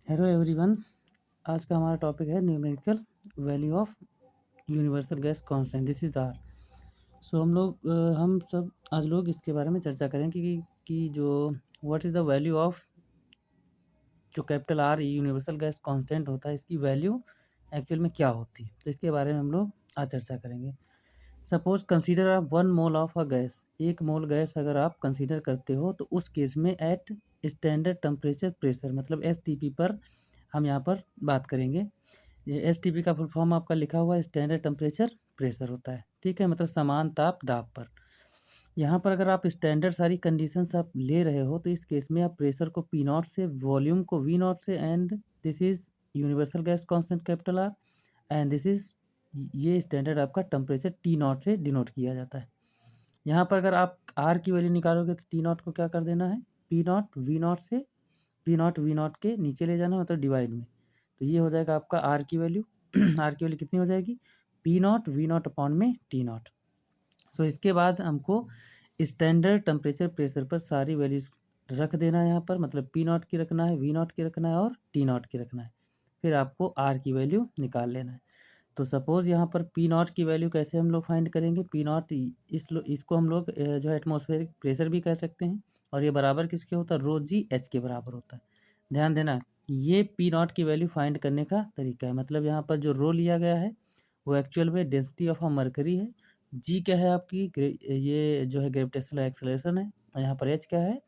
Hello everyone. आज का हमारा टॉपिक है numerical value of universal gas constant. This is R. So हम सब आज लोग इसके बारे में चर्चा करेंगे कि जो what is the value of जो capital R universal gas constant होता है, इसकी वैल्यू एक्चुअल में क्या होती है। तो इसके बारे में हम लोग आज चर्चा करेंगे। सपोज कंसीडर आप 1 mole of a gas. 1 mole gas अगर आप कंसीडर करते हो तो उस केस में एट स्टैंडर्ड टेम्परेचर प्रेशर, मतलब STP पर हम यहाँ पर बात करेंगे। ये STP का फुल फॉर्म आपका लिखा हुआ है, स्टैंडर्ड टेम्परेचर प्रेशर होता है, ठीक है, मतलब समान ताप दाब पर। यहाँ पर अगर आप स्टैंडर्ड सारी कंडीशंस आप ले रहे हो तो इस केस में आप प्रेशर को P0 से, वॉल्यूम को V0 से, and this is universal gas constant capital R, and this is ये स्टैंडर्ड आपका टेम्परेचर T0 से डिनोट किया जाता है। यहाँ पर अगर आप R की वैल्यू निकालोगे तो T0 को क्या कर देना है, P0 V0 से, P0 V0 के नीचे ले जाना है, मतलब डिवाइड में। तो ये हो जाएगा आपका R की वैल्यू। R की वैल्यू कितनी हो जाएगी, P0 V0 अपॉन में T0। सो इसके बाद हमको स्टैंडर्ड टेम्परेचर प्रेशर पर सारी वैल्यूज रख देना है यहाँ पर, मतलब P0 की रखना है, V0 की रखना है और T0 की रखना है। फिर आपको R की वैल्यू निकाल लेना है। तो सपोज़ यहाँ पर P0 की वैल्यू कैसे हम लोग फाइंड करेंगे। P0 इसको हम लोग जो है एटमॉस्फेरिक प्रेशर भी कह सकते हैं, और ये बराबर किसके होता है, ρg(h) के बराबर होता है। ध्यान देना, ये P0 की वैल्यू फाइंड करने का तरीका है। मतलब यहाँ पर जो रो लिया गया है वो एक्चुअल में डेंसिटी ऑफ अ मरकरी है। जी क्या है आपकी, ये जो है ग्रेविटेशनल एक्सेलरेशन है। और यहाँ पर H क्या है,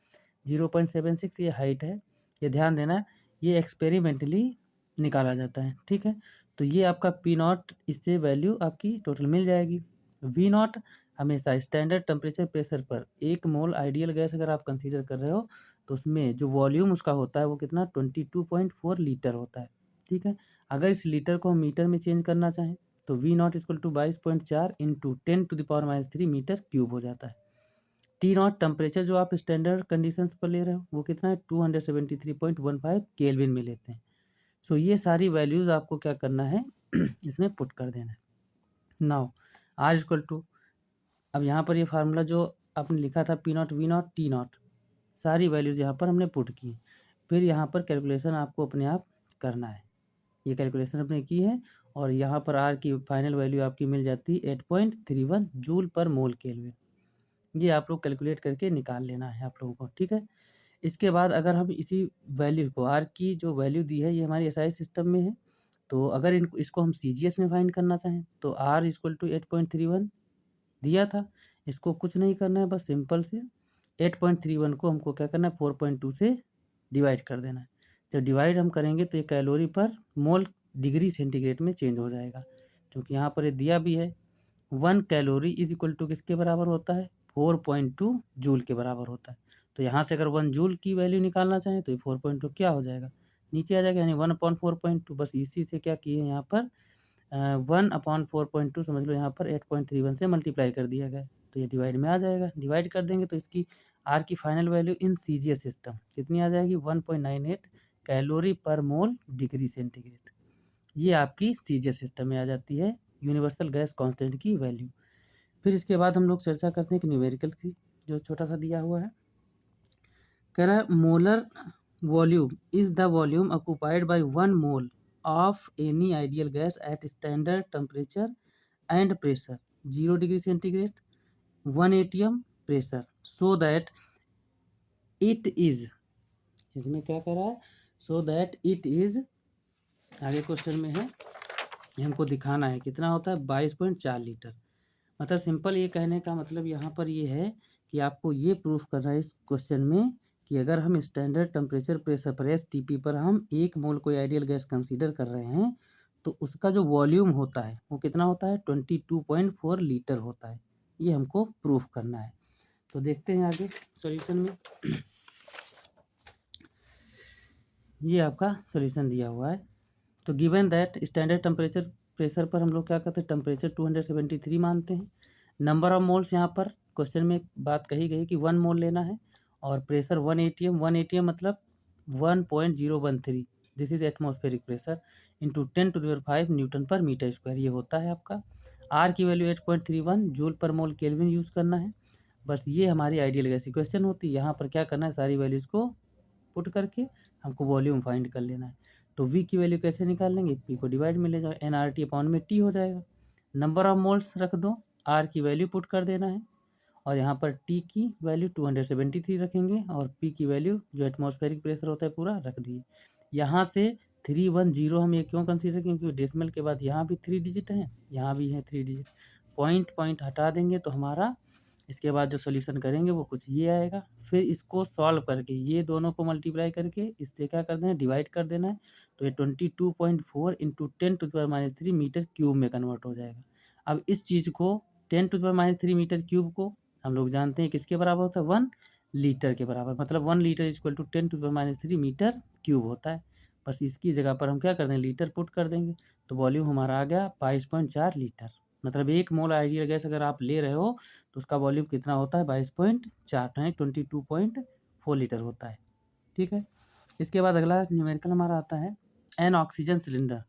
0.76, ये हाइट है। ये ध्यान देना, ये एक्सपेरिमेंटली निकाला जाता है, ठीक है। तो ये आपका P0, इससे वैल्यू आपकी टोटल मिल जाएगी। V0 हमेशा स्टैंडर्ड टेम्परेचर प्रेशर पर 1 मोल आइडियल गैस अगर आप कंसीडर कर रहे हो तो उसमें जो वॉल्यूम उसका होता है वो कितना, 22.4 लीटर होता है, ठीक है। अगर इस लीटर को हम मीटर में चेंज करना चाहें तो V0 equal to 22.4 into 10⁻³ metre cube हो जाता है। T0 टेम्परेचर जो आप स्टैंडर्ड कंडीशंस पर ले रहे हो वो कितना है, 273.15 केल्विन में लेते हैं। सो ये सारी वैल्यूज़ आपको क्या करना है इसमें पुट कर देना है। नाउ R इक्वल टू, अब यहाँ पर ये फार्मूला जो आपने लिखा था P0 V0 T0, सारी वैल्यूज़ यहाँ पर हमने पुट की। फिर यहाँ पर कैलकुलेशन आपको अपने आप करना है। ये कैलकुलेशन अपने की है और यहाँ पर R की फाइनल वैल्यू आपकी मिल जाती है 8.31 जूल पर मोल केल्विन। ये आप लोग कैलकुलेट करके निकाल लेना है आप लोगों को, ठीक है। इसके बाद अगर हम इसी वैल्यू को, R की जो वैल्यू दी है ये हमारी SI सिस्टम में है, तो अगर इसको हम CGS में फाइंड करना चाहें तो R इक्वल टू 8.31 दिया था। इसको कुछ नहीं करना है, बस सिंपल से 8.31 को हमको क्या करना है, 4.2 से डिवाइड कर देना है। जब डिवाइड हम करेंगे तो ये कैलोरी पर मोल डिग्री सेंटीग्रेड में चेंज हो जाएगा, क्योंकि यहाँ पर ये दिया भी है 1 कैलोरी इज इक्वल टू किसके बराबर होता है, 4.2 जूल के बराबर होता है। तो यहाँ से अगर 1 जूल की वैल्यू निकालना चाहें तो ये 4.2 क्या हो जाएगा, नीचे आ जाएगा, यानी 1/4.2। बस इसी से क्या किए यहाँ पर 1/4.2 समझ लो, यहाँ पर 8.31 से मल्टीप्लाई कर दिया गया, तो ये डिवाइड में आ जाएगा। डिवाइड कर देंगे तो इसकी R की final value in CGS system कितनी आ जाएगी, 1.98 कैलोरी पर मोल डिग्री सेंटीग्रेड। ये आपकी CGS सिस्टम में आ जाती है यूनिवर्सल गैस कांस्टेंट की वैल्यू। फिर इसके बाद हम लोग चर्चा करते हैं कि न्यूमेरिकल की, जो छोटा सा दिया हुआ है। कह रहा है molar volume is the volume occupied by 1 mole of any ideal gas at standard temperature and pressure 0 degree centigrade 1 atm pressure, so that it is, इसमें क्या कह रहा है, सो दैट इट इज, आगे क्वेश्चन में है, ये हमको दिखाना है कितना होता है, 22.4 लीटर। मतलब सिंपल ये कहने का मतलब यहाँ पर ये है कि आपको ये प्रूफ करना है इस क्वेश्चन में कि अगर हम स्टैंडर्ड टेम्परेचर प्रेशर पर STP पर हम 1 मोल कोई आइडियल गैस कंसीडर कर रहे हैं तो उसका जो वॉल्यूम होता है वो कितना होता है, 22.4 लीटर होता है। ये हमको प्रूफ करना है। तो देखते हैं आगे सॉल्यूशन में। ये आपका सॉल्यूशन दिया हुआ है। तो given that standard temperature pressure पर हम लोग क्या करते हैं, टेम्परेचर 273 मानते हैं। नंबर ऑफ मोल्स यहाँ पर क्वेश्चन में बात कही गई कि 1 मोल लेना है, और प्रेशर 1 atm, 1 atm मतलब 1.013, this is atmospheric pressure into 10⁵ Newton पर मीटर स्क्वायर, ये होता है आपका। R की वैल्यू 8.31 जूल पर मोल केल्विन यूज़ करना है। बस ये हमारी आइडियल गैस की क्वेश्चन होती है। यहाँ पर क्या करना है, सारी वैल्यूज़ को पुट करके हमको वॉल्यूम फाइंड कर लेना है। तो वी की वैल्यू कैसे निकाल लेंगे, पी को डिवाइड में ले जाओ, एनआरटी अपॉन में टी हो जाएगा। नंबर ऑफ मोल्स रख दो, आर की वैल्यू पुट कर देना है और यहाँ पर टी की वैल्यू 273 रखेंगे और पी की वैल्यू जो एटमॉस्फेरिक प्रेशर होता है पूरा रख दिए। यहाँ से 310 हम ये क्यों कंसीडर करें, क्योंकि डेसिमल के बाद यहाँ भी 3 डिजिट हैं, यहाँ भी है 3 डिजिट। पॉइंट पॉइंट हटा देंगे तो हमारा इसके बाद जो सोल्यूशन करेंगे वो कुछ ये आएगा। फिर इसको सॉल्व करके ये दोनों को मल्टीप्लाई करके इससे क्या कर देना है, डिवाइड कर देना है। तो ये 22.4 इंटू 10⁻³ मीटर क्यूब में कन्वर्ट हो जाएगा। अब इस चीज़ को 10⁻³ मीटर क्यूब को हम लोग जानते हैं किसके बराबर होता है, 1 लीटर के बराबर, मतलब 1 litre equal to 10⁻³ metre cube होता है। बस इसकी जगह पर हम क्या कर देंगे, लीटर पुट कर देंगे। तो वॉल्यूम हमारा आ गया 22.4 लीटर। मतलब 1 मोल आइडियल गैस अगर आप ले रहे हो तो उसका वॉल्यूम कितना होता है, 22.4 यानी 22.4 लीटर होता है। ठीक है। इसके बाद अगला न्यूमेरिकल हमारा आता है, an oxygen cylinder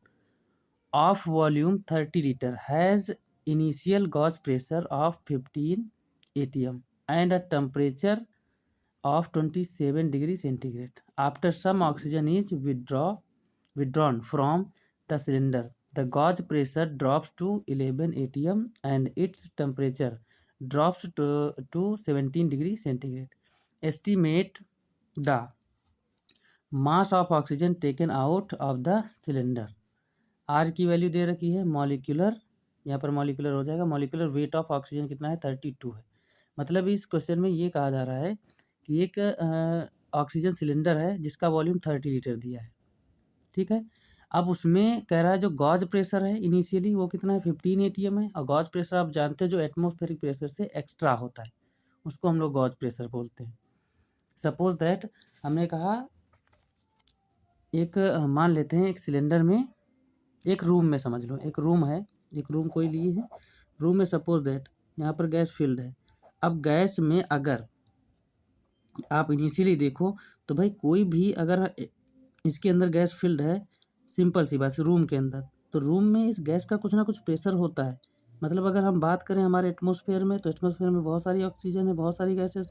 of volume 30 litre has initial gauge pressure of 15 atm and a temperature of 27 degree centigrade. After some oxygen is withdrawn from the cylinder, the gauge pressure drops to 11 atm and its temperature drops to 17 degree centigrade. Estimate the mass of oxygen taken out of the cylinder. R की value दे रखी है, molecular, यहाँ पर molecular हो जाएगा, molecular weight of oxygen कितना है, 32 है। मतलब इस क्वेश्चन में ये कहा जा रहा है कि एक ऑक्सीजन सिलेंडर है जिसका वॉल्यूम 30 लीटर दिया है। ठीक है। अब उसमें कह रहा है जो गॉज प्रेशर है इनिशियली वो कितना है, 15 atm है। और गॉज प्रेशर आप जानते हैं जो एटमॉस्फेरिक प्रेशर से एक्स्ट्रा होता है उसको हम लोग गॉज प्रेशर बोलते हैं। सपोज दैट हमने कहा एक मान लेते हैं एक सिलेंडर में, एक रूम में समझ लो, एक रूम है, एक रूम कोई लिए है, रूम में सपोज दैट यहाँ पर गैस फिल्ड है। अब गैस में अगर आप इनिशियली देखो तो भाई कोई भी अगर इसके अंदर गैस फिल्ड है, सिंपल सी बात, रूम के अंदर, तो रूम में इस गैस का कुछ ना कुछ प्रेशर होता है। मतलब अगर हम बात करें हमारे एटमॉस्फेयर में, तो एटमॉस्फेयर में बहुत सारी ऑक्सीजन है, बहुत सारी गैसेस,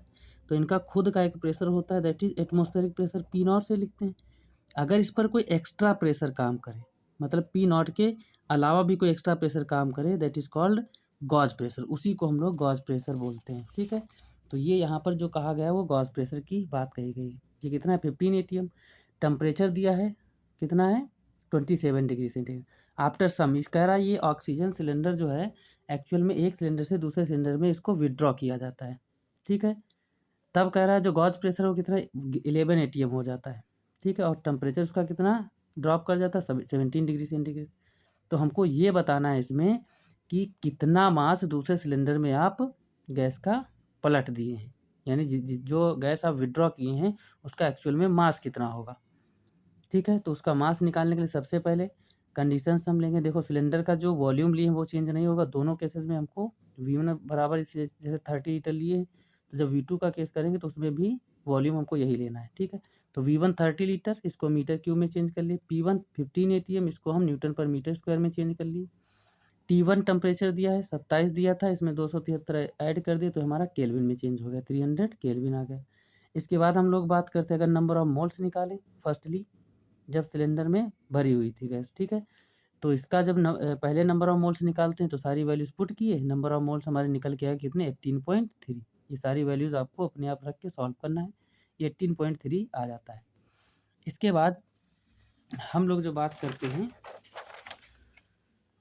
तो इनका खुद का एक प्रेशर होता है, that is atmospheric pressure, P not से लिखते हैं। अगर इस पर कोई एक्स्ट्रा प्रेशर काम करे, मतलब पी नॉट के अलावा भी कोई एक्स्ट्रा प्रेशर काम करे, that is called gauge pressure, उसी को हम लोग गॉज प्रेशर बोलते हैं। ठीक है। तो ये यहाँ पर जो कहा गया है वो गॉज प्रेशर की बात कही गई है। ये कितना है, 15 atm। टेम्परेचर दिया है कितना है, 27 डिग्री सेंटीग्रेड। आफ्टर सम इस कह रहा है ये ऑक्सीजन सिलेंडर जो है एक्चुअल में एक सिलेंडर से दूसरे सिलेंडर में इसको विदड्रॉ किया जाता है। ठीक है। तब कह रहा है जो गॉज प्रेशर है वो कितना, 11 atm हो जाता है। ठीक है। और टेम्परेचर उसका कितना ड्रॉप कर जाता है, 17 डिग्री सेंटीग्रेड। तो हमको ये बताना है इसमें कि कितना मास दूसरे सिलेंडर में आप गैस का पलट दिए हैं, यानी जो गैस आप विड्रॉ किए हैं उसका एक्चुअल में मास कितना होगा। ठीक है। तो उसका मास निकालने के लिए सबसे पहले कंडीशंस हम लेंगे। देखो सिलेंडर का जो वॉल्यूम लिए हैं वो चेंज नहीं होगा। दोनों केसेस में हमको V1 बराबर जैसे 30 लीटर लिए हैं, तो जब V2 का केस करेंगे तो उसमें भी वॉल्यूम हमको यही लेना है। ठीक है। तो V1 30 लीटर, इसको मीटर क्यूब में चेंज कर लिए। P1 15 atm, इसको हम न्यूटन पर मीटर स्क्वायर में चेंज कर लिए। T1 टेम्परेचर दिया है 27 दिया था, इसमें 273 ऐड कर दिए तो हमारा केल्विन में चेंज हो गया, 300 केल्विन आ गया। इसके बाद हम लोग बात करते हैं अगर नंबर ऑफ मोल्स निकालें, फर्स्टली जब सिलेंडर में भरी हुई थी गैस। ठीक है। तो इसका जब पहले नंबर ऑफ मोल्स निकालते हैं तो सारी वैल्यूज पुट किए, नंबर ऑफ मोल्स हमारे निकल के आए कितने, 18.3। ये सारी वैल्यूज आपको अपने आप रख के सॉल्व करना है, ये 18.3 आ जाता है। इसके बाद हम लोग जो बात करते हैं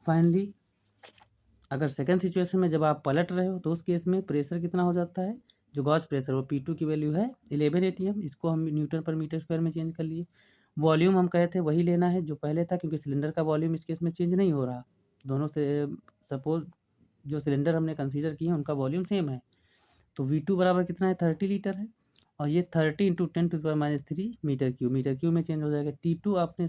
फाइनली, अगर सेकंड सिचुएशन में जब आप पलट रहे हो तो उस केस में प्रेशर कितना हो जाता है, जो गॉज प्रेशर वो P2 की वैल्यू है 11 atm, इसको हम न्यूटन पर मीटर स्क्वायर में चेंज कर लिए। वॉल्यूम हम कहे थे वही लेना है जो पहले था, क्योंकि सिलेंडर का वॉल्यूम इस केस में चेंज नहीं हो रहा। दोनों से सपोज जो सिलेंडर हमने कंसीडर किए हैं उनका वॉल्यूम सेम है। तो V2 बराबर कितना है, 30 लीटर है, और ये 30 इंटू 10⁻³ मीटर क्यूब में चेंज हो जाएगा। T2 आपने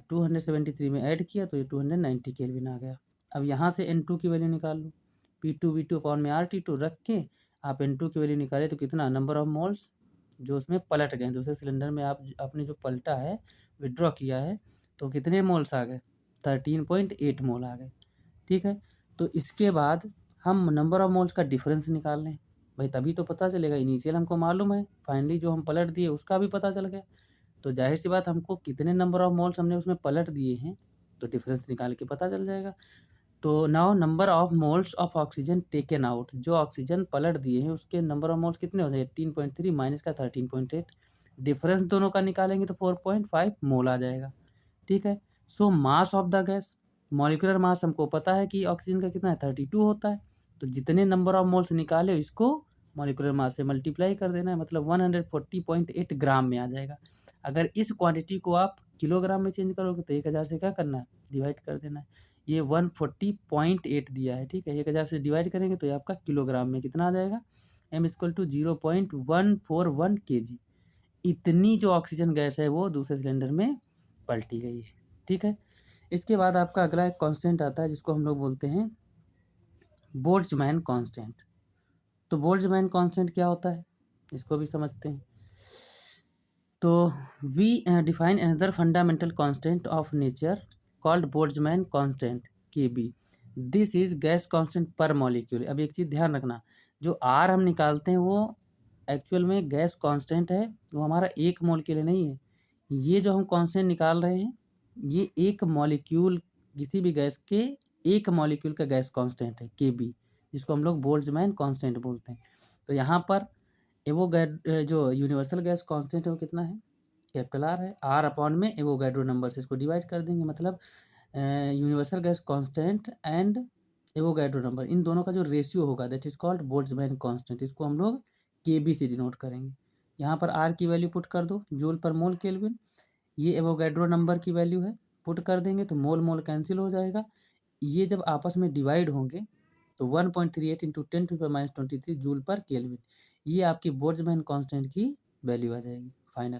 273 में ऐड किया तो ये 290 केल्विन आ गया। अब यहाँ से N2 की वैल्यू निकाल लो, P2 V2 अपॉन में RT2 रख के आप N2 की वैल्यू निकाले तो कितना, नंबर ऑफ मोल्स जो उसमें पलट गए दूसरे सिलेंडर में, आपने जो पलटा है विड्रॉ किया है, तो कितने मोल्स आ गए, 13.8 मोल आ गए। ठीक है। तो इसके बाद हम नंबर ऑफ मोल्स का डिफरेंस निकाल लें। भाई तभी तो पता चलेगा। इनिशियल हमको मालूम है, फाइनली जो हम पलट दिए उसका भी पता चल गया। तो ज़ाहिर-सी बात हमको कितने नंबर ऑफ मोल्स हमने उसमें पलट दिए हैं, तो डिफरेंस निकाल के पता चल जाएगा। तो now number of moles of oxygen taken out, जो ऑक्सीजन पलट दिए हैं उसके नंबर ऑफ मोल्स कितने हो जाए 18.3 माइनस का 13.8, डिफरेंस दोनों का निकालेंगे तो 4.5 मोल आ जाएगा। ठीक है। So mass of the gas, molecular mass हमको पता है कि ऑक्सीजन का कितना है 32 होता है, तो जितने नंबर ऑफ मोल्स निकाले इसको मॉलिक्यूलर मास से मल्टीप्लाई कर देना है, मतलब 140.8 ग्राम में आ जाएगा। अगर इस क्वांटिटी को आप किलोग्राम में चेंज करोगे तो 1000 से क्या करना है, डिवाइड कर देना है। ये 140.8 दिया है, ठीक है। 1000 से डिवाइड करेंगे तो ये आपका किलोग्राम में कितना आ जाएगा, m इक्वल टू 0.141 kg। इतनी जो ऑक्सीजन गैस है वो दूसरे सिलेंडर में पलटी गई है, ठीक है। इसके बाद आपका अगला एक कांस्टेंट आता है जिसको हम लोग बोलते हैं बोल्ट्जमैन कांस्टेंट। तो बोल्ट्जमैन कांस्टेंट क्या होता है, इसको भी समझते हैं। तो we define another fundamental constant of nature called Boltzmann constant Kb। This is gas constant per molecule. अब एक चीज़ ध्यान रखना, जो आर हम निकालते हैं वो एक्चुअल में गैस कांस्टेंट है, वो हमारा एक मोल के लिए नहीं है। ये जो हम कांस्टेंट निकाल रहे हैं ये एक मॉलिक्यूल, किसी भी गैस के एक मॉलिक्यूल का गैस कांस्टेंट है Kb, जिसको हम लोग बोल्ट्जमैन कांस्टेंट बोलते हैं। तो यहाँ पर जो यूनिवर्सल गैस कांस्टेंट है वो कितना है, कैपिटल आर है, आर अपॉन में एवोगैड्रो नंबर से इसको डिवाइड कर देंगे, मतलब universal gas constant and Avogadro number, इन दोनों का जो रेशियो होगा that is called Boltzmann constant. इसको हम लोग Kb से डिनोट करेंगे। यहाँ पर आर की वैल्यू पुट कर दो, जूल पर मोल केल्विन। ये एवोगैड्रो नंबर की वैल्यू है, पुट कर देंगे तो मोल मोल कैंसिल हो जाएगा। ये जब आपस में डिवाइड होंगे तो 1.38 इंटू 10⁻⁻23 जूल पर केल्विन, ये आपकी बोल्ट्जमैन कांस्टेंट की वैल्यू आ जाएगी फाइनल,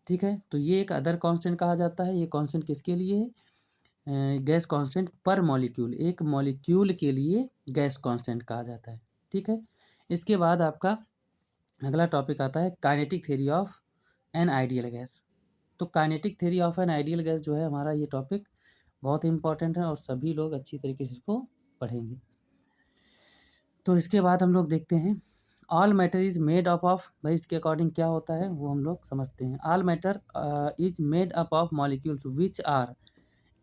ठीक है। तो ये एक अदर कांस्टेंट कहा जाता है। ये कांस्टेंट किसके लिए है, गैस कांस्टेंट पर मॉलिक्यूल, एक मॉलिक्यूल के लिए गैस कांस्टेंट कहा जाता है, ठीक है। इसके बाद आपका अगला टॉपिक आता है kinetic theory of an ideal gas. तो kinetic theory of an ideal gas जो है हमारा, ये टॉपिक बहुत इंपॉर्टेंट है और सभी लोग अच्छी तरीके से इसको पढ़ेंगे। तो इसके बाद हम लोग देखते हैं all matter is made up of, भाई इसके अकॉर्डिंग क्या होता है वो हम लोग समझते हैं। All matter is made up of molecules which are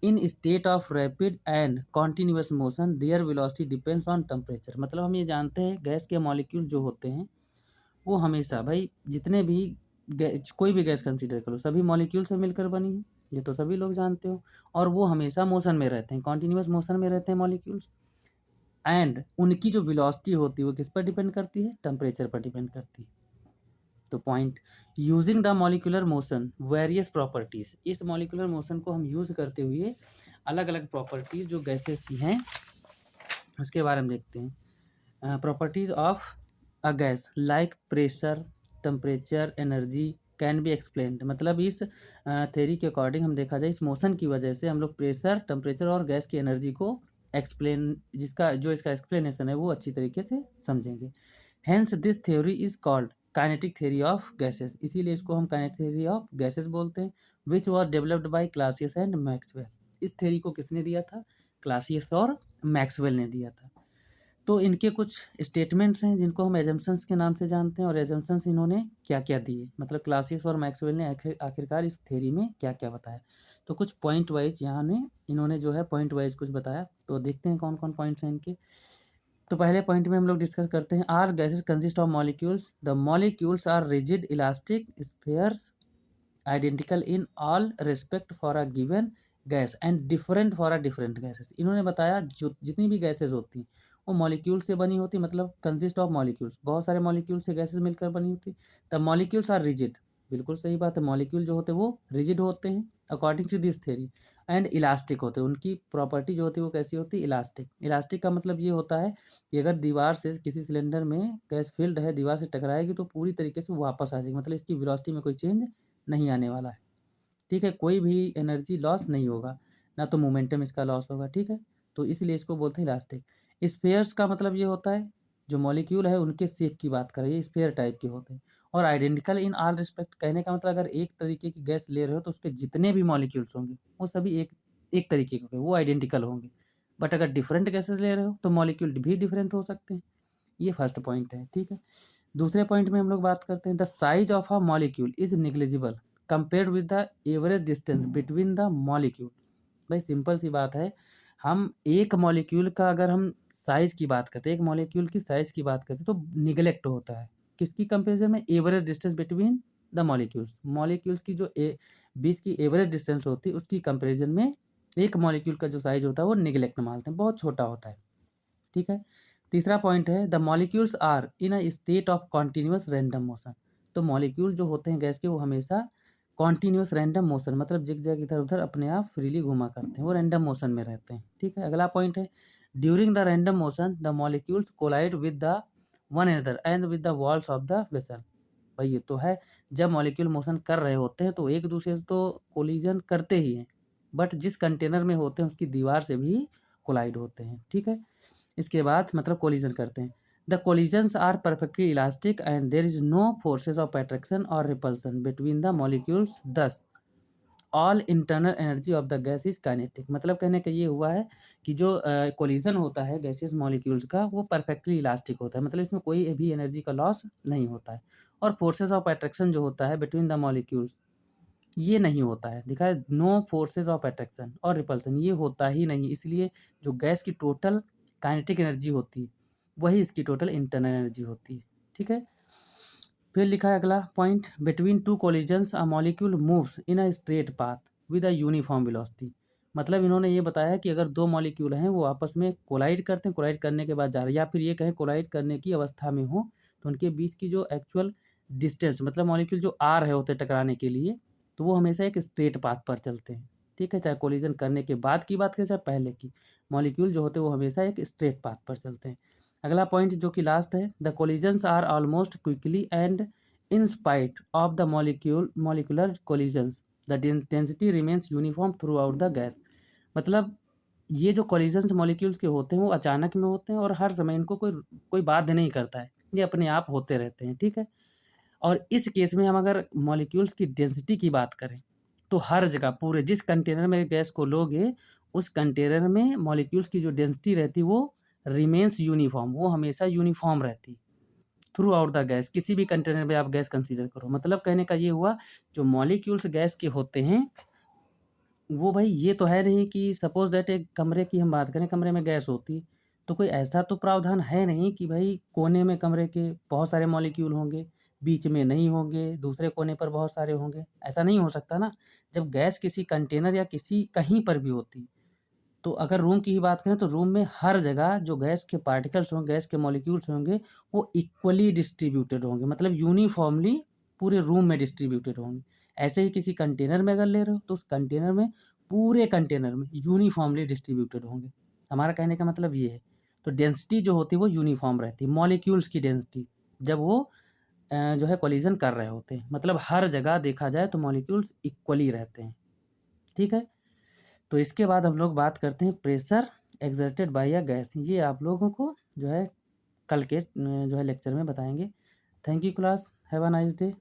in state of rapid and continuous motion, their velocity depends on temperature. मतलब हम ये जानते हैं गैस के मॉलिक्यूल जो होते हैं वो हमेशा, भाई जितने भी कोई भी गैस कंसीडर करो, सभी मॉलिक्यूल से मिलकर बनी है, ये तो सभी लोग जानते हो। और वो हमेशा मोशन में रहते हैं, कॉन्टिन्यूस मोशन में रहते हैं मॉलिक्यूल्स। एंड उनकी जो वेलोसिटी होती है वो किस पर डिपेंड करती है, टेम्परेचर पर डिपेंड करती है। तो point, using the molecular motion various properties, इस मॉलिक्यूलर मोशन को हम यूज करते हुए अलग अलग प्रॉपर्टीज जो गैसेस की हैं उसके बारे में देखते हैं। Properties of a gas like pressure, temperature, energy can be explained. मतलब इस थ्योरी के अकॉर्डिंग हम देखा जाए इस मोशन की वजह से हम लोग प्रेशर, टेम्परेचर और गैस की एनर्जी को एक्सप्लेन, जिसका जो इसका एक्सप्लेनेशन है वो अच्छी तरीके से समझेंगे। Hence this theory is called kinetic theory of gases, इसीलिए इसको हम काइनेटिक थ्योरी ऑफ गैसेस बोलते हैं। Which was developed by Clausius and Maxwell. इस थ्योरी को किसने दिया था, क्लासियस और मैक्सवेल ने दिया था। तो इनके कुछ स्टेटमेंट्स हैं जिनको हम एजम्पशंस के नाम से जानते हैं, और एजम्पशंस इन्होंने क्या क्या दिए, मतलब क्लासियस और मैक्सवेल ने आखिरकार इस थ्योरी में क्या क्या बताया। तो कुछ पॉइंट वाइज यहाँ ने इन्होंने जो है पॉइंट वाइज कुछ बताया, तो देखते हैं कौन कौन पॉइंट्स हैं इनके। तो पहले पॉइंट में हम लोग डिस्कस करते हैं are gases consist of molecules, the molecules are rigid elastic spheres identical in all respect for a given gas and different for a different gases. इन्होंने बताया जो जितनी भी गैसेस होती हैं वो मॉलिक्यूल से बनी होती, मतलब कंसिस्ट ऑफ मॉलिक्यूल्स, बहुत सारे मॉलिक्यूल से गैसेस मिलकर बनी होती। द मॉलिक्यूल्स आर रिजिड, बिल्कुल सही बात है, मॉलिक्यूल जो होते हैं वो रिजिड होते हैं according to this theory. And elastic होते हैं, उनकी प्रॉपर्टी जो होती है वो कैसी होती है, इलास्टिक। इलास्टिक का मतलब ये होता है कि अगर दीवार से किसी सिलेंडर में गैस फिल्ड है, दीवार से टकराएगी तो पूरी तरीके से वापस आ जाएगी, मतलब इसकी वेलोसिटी में कोई चेंज नहीं आने वाला है, ठीक है। कोई भी एनर्जी लॉस नहीं होगा, ना तो मोमेंटम इसका लॉस होगा, ठीक है। तो इसलिए इसको बोलते हैं इलास्टिक। स्फेयर्स का मतलब ये होता है जो मॉलिक्यूल है उनके शेप की बात करें, ये स्फेयर टाइप के होते हैं। और आइडेंटिकल इन ऑल रिस्पेक्ट, कहने का मतलब अगर एक तरीके की गैस ले रहे हो तो उसके जितने भी मॉलिक्यूल्स होंगे वो सभी एक एक तरीके के होंगे, वो आइडेंटिकल होंगे। बट अगर डिफरेंट गैसेस ले रहे हो तो मॉलिक्यूल भी डिफरेंट हो सकते हैं, ये फर्स्ट पॉइंट है, ठीक है। दूसरे पॉइंट में हम लोग बात करते हैं, the size of a molecule is negligible compared with the average distance between the molecule. भाई सिंपल सी बात है, हम एक मॉलिक्यूल का अगर हम साइज की बात करते हैं, एक मॉलिक्यूल की साइज की बात करते हैं तो निगलेक्ट होता है किसकी कंपेरिजन में, average distance between the molecules. Molecules की जो बीच की एवरेज डिस्टेंस होती है उसकी कंपेरिजन में एक मॉलिक्यूल का जो साइज होता है वो निगलेक्ट मानते हैं, बहुत छोटा होता है, ठीक है। तीसरा पॉइंट है, the molecules are in a state of continuous random motion. तो मॉलिक्यूल जो होते हैं गैस के वो हमेशा कॉन्टिन्यूस रैंडम मोशन, मतलब जिग जैग इधर उधर अपने आप फ्रीली घुमा करते हैं, वो रैंडम मोशन में रहते हैं, ठीक है। अगला पॉइंट है, during the random motion the molecules collide with the one another and with the walls of the vessel. भाई ये तो है, जब मॉलिक्यूल मोशन कर रहे होते हैं तो एक दूसरे से तो कोलिजन करते ही हैं, बट जिस कंटेनर में होते हैं उसकी दीवार से भी कोलाइड होते हैं, ठीक है। इसके बाद मतलब कोलिजन करते हैं, the collisions are perfectly elastic and there is no forces of attraction और repulsion between the molecules, thus all internal energy of the gas is kinetic. मतलब कहने का ये हुआ है कि जो कोलिजन होता है गैसियस मॉलिक्यूल्स का वो परफेक्टली इलास्टिक होता है, मतलब इसमें कोई भी एनर्जी का लॉस नहीं होता है। और फोर्सेज ऑफ अट्रैक्शन जो होता है बिटवीन द मॉलिक्यूल्स ये नहीं होता है, दिखा है, नो फोर्सेज ऑफ अट्रैक्शन और रिपल्सन ये होता ही नहीं, इसलिए जो गैस की टोटल काइनेटिक एनर्जी होती है वही इसकी टोटल इंटरनल एनर्जी होती है, ठीक है। फिर लिखा है अगला point, between two collisions a molecule moves in a straight path with a uniform velocity. मतलब इन्होंने ये बताया कि अगर दो मॉलिक्यूल हैं वो आपस में कोलाइड करते हैं, कोलाइड करने के बाद जा रहे हैं, या फिर ये कहें कोलाइड करने की अवस्था में हो, तो उनके बीच की जो एक्चुअल डिस्टेंस, मतलब मॉलिक्यूल जो आ रहे होते हैं टकराने के लिए, तो वो हमेशा एक स्ट्रेट पाथ पर चलते हैं, ठीक है। चाहे कोलिजन करने के बाद की बात करें चाहे पहले की, मॉलिक्यूल जो होते हैं वो हमेशा एक स्ट्रेट पाथ पर चलते हैं। अगला पॉइंट जो कि लास्ट है, the collisions are almost quickly and in spite of the molecular collisions the density remains uniform throughout the gas. मतलब ये जो कोलिजन्स मॉलिक्यूल्स के होते हैं वो अचानक में होते हैं और हर समय इनको कोई कोई बाध्य नहीं करता है, ये अपने आप होते रहते हैं, ठीक है। और इस केस में हम अगर मॉलिक्यूल्स की डेंसिटी की बात करें तो हर जगह पूरे जिस कंटेनर में गैस को लोगे उस कंटेनर में मॉलिक्यूल्स की जो डेंसिटी रहती है वो रिमेन्स यूनिफॉर्म, वो हमेशा यूनिफॉर्म रहती थ्रू आउट द गैस। किसी भी कंटेनर में आप गैस कंसीडर करो, मतलब कहने का ये हुआ जो मॉलिक्यूल्स गैस के होते हैं वो भाई ये तो है नहीं कि सपोज दैट एक कमरे की हम बात करें, कमरे में गैस होती तो कोई ऐसा तो प्रावधान है नहीं कि भाई कोने में कमरे के बहुत सारे मॉलिक्यूल होंगे, बीच में नहीं होंगे, दूसरे कोने पर बहुत सारे होंगे, ऐसा नहीं हो सकता ना। जब गैस किसी कंटेनर या किसी कहीं पर भी होती तो अगर रूम की ही बात करें तो रूम में हर जगह जो गैस के पार्टिकल्स होंगे, गैस के मॉलिक्यूल्स होंगे, वो इक्वली डिस्ट्रीब्यूटेड होंगे, मतलब यूनिफॉर्मली पूरे रूम में डिस्ट्रीब्यूटेड होंगे। ऐसे ही किसी कंटेनर में अगर ले रहे हो तो उस कंटेनर में पूरे कंटेनर में यूनिफॉर्मली डिस्ट्रीब्यूटेड होंगे। हमारा कहने का मतलब ये है, तो डेंसिटी जो होती है वो यूनिफॉर्म रहती है, मॉलिक्यूल्स की डेंसिटी जब वो जो है कोलिजन कर रहे होते हैं, मतलब हर जगह देखा जाए तो मॉलिक्यूल्स इक्वली रहते हैं, ठीक है। तो इसके बाद हम लोग बात करते हैं pressure exerted by a gas, ये आप लोगों को जो है कल के जो है लेक्चर में बताएंगे। Thank you class, have a nice day.